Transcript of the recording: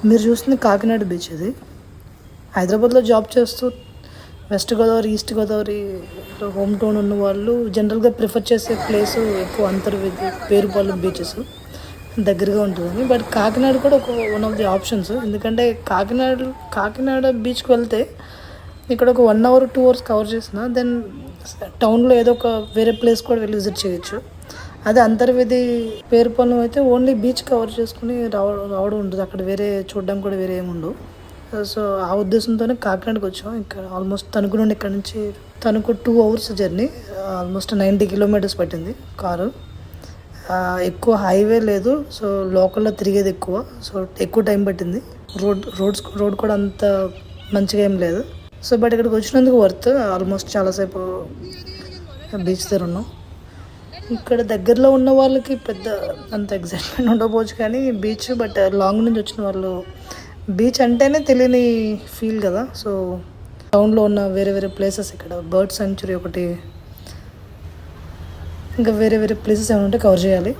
మీరు చూస్తుంది కాకినాడ బీచ్. ఇది హైదరాబాద్లో జాబ్ చేస్తూ west Godavari, east Godavari home town ఉన్న వాళ్ళు జనరల్గా ప్రిఫర్ చేసే ప్లేసు ఎక్కువ అంతర్వేది, పేరుపాలెం బీచెస్ దగ్గరగా ఉంటుందని. బట్ కాకినాడ కూడా ఒక వన్ ఆఫ్ ది ఆప్షన్స్. ఎందుకంటే కాకినాడ బీచ్కి వెళ్తే ఇక్కడ ఒక 1 hour 2 hours కవర్ చేసిన దెన్ టౌన్లో ఏదో ఒక వేరే ప్లేస్ కూడా వెళ్ళి విజిట్ చేయొచ్చు. అదే అంతర్వేది, పేరుపాలెం అయితే ఓన్లీ బీచ్ కవర్ చేసుకుని రావడం ఉంటుంది. అక్కడ వేరే చూడడం కూడా వేరే ఏమి ఉండవు. సో ఆ ఉద్దేశంతోనే కాకినాడకి వచ్చాం. ఇక్కడ ఆల్మోస్ట్ తణుకు నుండి ఇక్కడ నుంచి Tanuku 2 hours journey, almost 90 kilometers పట్టింది కారు. ఎక్కువ హైవే లేదు, సో లోకల్లో తిరిగేది ఎక్కువ, సో ఎక్కువ టైం పట్టింది. రోడ్ కూడా అంత మంచిగా ఏం లేదు. సో బట్ ఇక్కడికి వచ్చినందుకు వర్త్. ఆల్మోస్ట్ చాలాసేపు బీచ్ దగ్గర ఉన్నాం. ఇక్కడ దగ్గరలో ఉన్న వాళ్ళకి పెద్ద అంత ఎగ్జైట్మెంట్ ఉండకపోవచ్చు కానీ బీచ్, బట్ లాంగ్ నుంచి వచ్చిన వాళ్ళు బీచ్ అంటేనే తెలియని ఫీల్ కదా. సో టౌన్లో ఉన్న వేరే వేరే ప్లేసెస్, ఇక్కడ బర్డ్ సాంక్చురీ ఒకటి, ఇంకా వేరే వేరే ప్లేసెస్ ఏమైనా ఉంటే కవర్ చేయాలి.